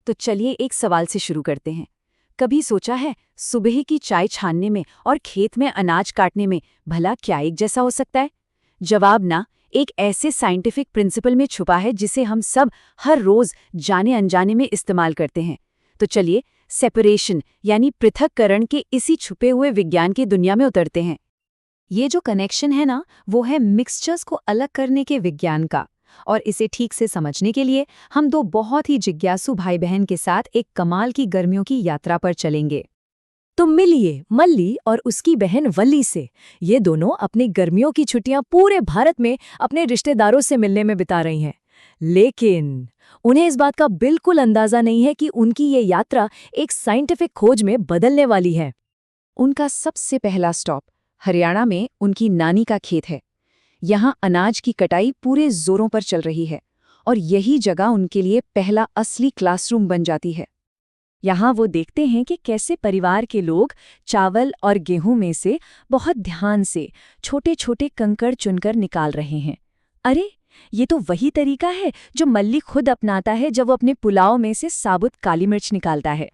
तो चलिए एक सवाल से शुरू करते हैं। कभी सोचा है सुबह की चाय छानने में और खेत में अनाज काटने में भला क्या एक जैसा हो सकता है? जवाब ना, एक ऐसे साइंटिफिक प्रिंसिपल में छुपा है जिसे हम सब हर रोज जाने अनजाने में इस्तेमाल करते हैं। तो चलिए सेपरेशन यानी पृथक्करण के इसी छुपे हुए विज्ञान की दुनिया में उतरते हैं। ये जो कनेक्शन है ना, वो है मिक्सचर्स को अलग करने के विज्ञान का। और इसे ठीक से समझने के लिए हम दो बहुत ही जिज्ञासु भाई बहन के साथ एक कमाल की गर्मियों की यात्रा पर चलेंगे। तो मिलिए मल्ली और उसकी बहन वल्ली से। ये दोनों अपनी गर्मियों की छुट्टियां पूरे भारत में अपने रिश्तेदारों से मिलने में बिता रही हैं। लेकिन उन्हें इस बात का बिल्कुल अंदाजा नहीं है कि उनकी ये यात्रा एक साइंटिफिक खोज में बदलने वाली है। उनका सबसे पहला स्टॉप हरियाणा में उनकी नानी का खेत है। यहाँ अनाज की कटाई पूरे जोरों पर चल रही है और यही जगह उनके लिए पहला असली क्लासरूम बन जाती है। यहाँ वो देखते हैं कि कैसे परिवार के लोग चावल और गेहूं में से बहुत ध्यान से छोटे छोटे कंकड़ चुनकर निकाल रहे हैं। अरे, ये तो वही तरीका है जो मल्ली खुद अपनाता है जब वो अपने पुलाव में से साबुत काली मिर्च निकालता है।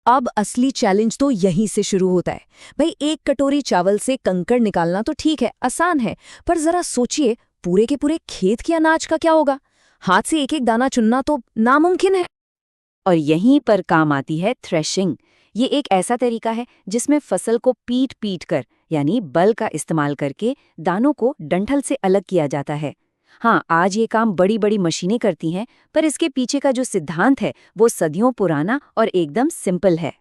अब असली चैलेंज तो यहीं से शुरू होता है। भाई, एक कटोरी चावल से कंकड़ निकालना तो ठीक है, आसान है, पर जरा सोचिए पूरे के पूरे खेत के अनाज का क्या होगा? हाथ से एक एक दाना चुनना तो नामुमकिन है। और यहीं पर काम आती है थ्रेशिंग। ये एक ऐसा तरीका है जिसमें फसल को पीट पीट कर यानी बल का इस्तेमाल करके दानों को डंठल से अलग किया जाता है। हाँ, आज ये काम बड़ी बड़ी मशीनें करती हैं, पर इसके पीछे का जो सिद्धांत है वो सदियों पुराना और एकदम सिंपल है।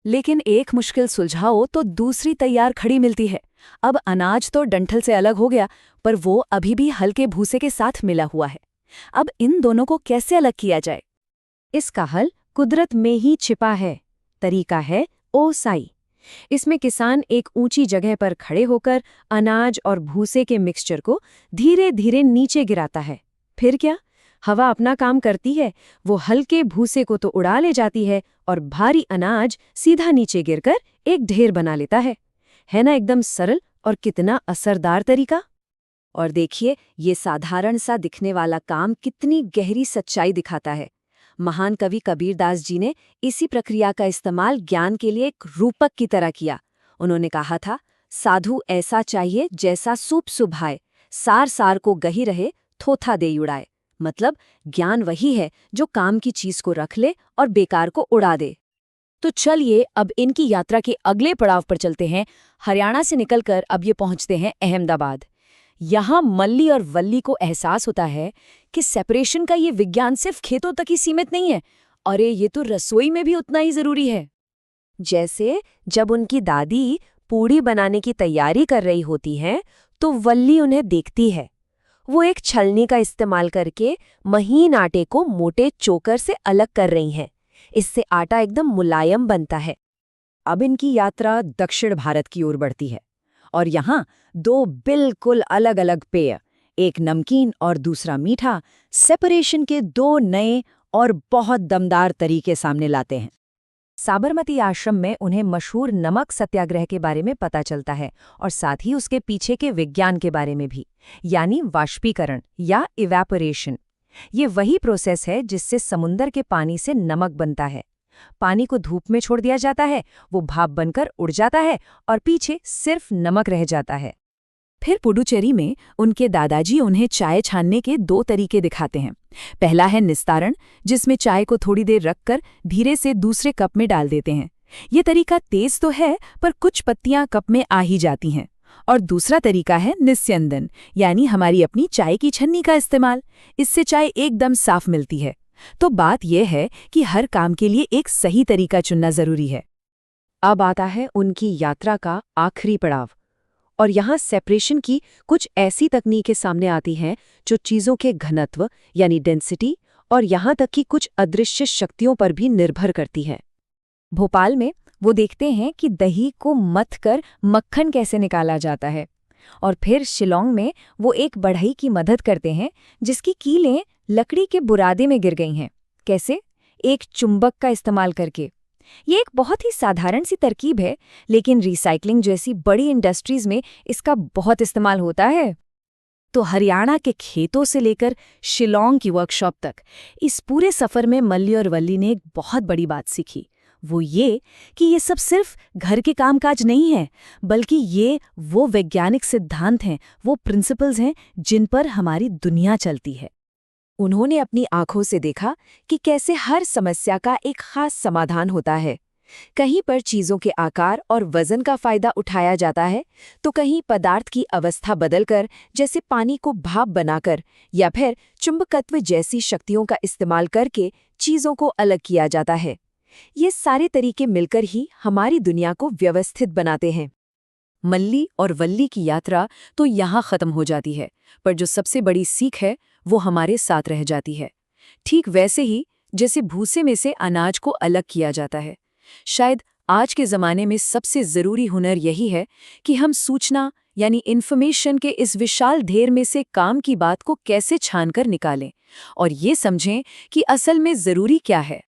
लेकिन एक मुश्किल सुलझाओ तो दूसरी तैयार खड़ी मिलती है। अब अनाज तो डंठल से अलग हो गया, पर वो अभी भी हल्के भूसे के साथ मिला हुआ है। अब इन दोनों को कैसे अलग किया जाए? इसका हल कुदरत में ही छिपा है। तरीका है ओसाई। इसमें किसान एक ऊंची जगह पर खड़े होकर अनाज और भूसे के मिक्सचर को धीरे धीरे नीचे गिराता है। फिर क्या, हवा अपना काम करती है। वो हल्के भूसे को तो उड़ा ले जाती है और भारी अनाज सीधा नीचे गिरकर एक ढेर बना लेता है ना एकदम सरल और कितना असरदार तरीका। और देखिए, ये साधारण सा दिखने वाला काम कितनी गहरी सच्चाई दिखाता है। महान कवि कबीरदास जी ने इसी प्रक्रिया का इस्तेमाल ज्ञान के लिए एक रूपक की तरह किया। उन्होंने कहा था, साधु ऐसा चाहिए जैसा सूप सुभाए, सार सार को गही रहे, थोथा दे उड़ाए। मतलब ज्ञान वही है जो काम की चीज को रख ले और बेकार को उड़ा दे। तो चलिए अब इनकी यात्रा के अगले पड़ाव पर चलते हैं। हरियाणा से निकलकर अब ये पहुंचते हैं अहमदाबाद। यहाँ मल्ली और वल्ली को एहसास होता है कि सेपरेशन का ये विज्ञान सिर्फ खेतों तक ही सीमित नहीं है। अरे, ये तो रसोई में भी उतना ही जरूरी है। जैसे जब उनकी दादी पूड़ी बनाने की तैयारी कर रही होती है तो वल्ली उन्हें देखती है। वो एक छलनी का इस्तेमाल करके महीन आटे को मोटे चोकर से अलग कर रही हैं। इससे आटा एकदम मुलायम बनता है। अब इनकी यात्रा दक्षिण भारत की ओर बढ़ती है और यहाँ दो बिल्कुल अलग अलग पेय, एक नमकीन और दूसरा मीठा, सेपरेशन के दो नए और बहुत दमदार तरीके सामने लाते हैं। साबरमती आश्रम में उन्हें मशहूर नमक सत्याग्रह के बारे में पता चलता है और साथ ही उसके पीछे के विज्ञान के बारे में भी, यानी वाष्पीकरण या इवैपोरेशन। ये वही प्रोसेस है जिससे समुंदर के पानी से नमक बनता है। पानी को धूप में छोड़ दिया जाता है, वो भाप बनकर उड़ जाता है और पीछे सिर्फ नमक रह जाता है। फिर पुडुचेरी में उनके दादाजी उन्हें चाय छानने के दो तरीके दिखाते हैं। पहला है निस्तारण, जिसमें चाय को थोड़ी देर रखकर धीरे से दूसरे कप में डाल देते हैं। ये तरीका तेज तो है, पर कुछ पत्तियां कप में आ ही जाती हैं। और दूसरा तरीका है निस्यंदन, यानी हमारी अपनी चाय की छन्नी का इस्तेमाल। इससे चाय एकदम साफ मिलती है। तो बात यह है कि हर काम के लिए एक सही तरीका चुनना जरूरी है। अब आता है उनकी यात्रा का आखिरी पड़ाव, और यहाँ सेपरेशन की कुछ ऐसी तकनीकें सामने आती हैं जो चीज़ों के घनत्व यानी डेंसिटी और यहाँ तक कि कुछ अदृश्य शक्तियों पर भी निर्भर करती है। भोपाल में वो देखते हैं कि दही को मथ कर मक्खन कैसे निकाला जाता है, और फिर शिलोंग में वो एक बढ़ई की मदद करते हैं जिसकी कीलें लकड़ी के बुरादे में गिर गई हैं। कैसे? एक चुंबक का इस्तेमाल करके। ये एक बहुत ही साधारण सी तरकीब है, लेकिन रिसाइकलिंग जैसी बड़ी इंडस्ट्रीज में इसका बहुत इस्तेमाल होता है। तो हरियाणा के खेतों से लेकर शिलोंग की वर्कशॉप तक, इस पूरे सफ़र में मल्ली और वल्ली ने एक बहुत बड़ी बात सीखी। वो ये कि ये सब सिर्फ घर के कामकाज नहीं है, बल्कि ये वो वैज्ञानिक सिद्धांत हैं, वो प्रिंसिपल्स हैं जिन पर हमारी दुनिया चलती है। उन्होंने अपनी आंखों से देखा कि कैसे हर समस्या का एक खास समाधान होता है। कहीं पर चीजों के आकार और वजन का फायदा उठाया जाता है, तो कहीं पदार्थ की अवस्था बदलकर, जैसे पानी को भाप बनाकर या फिर चुंबकत्व जैसी शक्तियों का इस्तेमाल करके चीजों को अलग किया जाता है। ये सारे तरीके मिलकर ही हमारी दुनिया को व्यवस्थित बनाते हैं। मल्ली और वल्ली की यात्रा तो यहाँ खत्म हो जाती है, पर जो सबसे बड़ी सीख है वो हमारे साथ रह जाती है। ठीक वैसे ही जैसे भूसे में से अनाज को अलग किया जाता है, शायद आज के ज़माने में सबसे ज़रूरी हुनर यही है कि हम सूचना यानी इन्फॉर्मेशन के इस विशाल ढेर में से काम की बात को कैसे छानकर निकालें और ये समझें कि असल में ज़रूरी क्या है।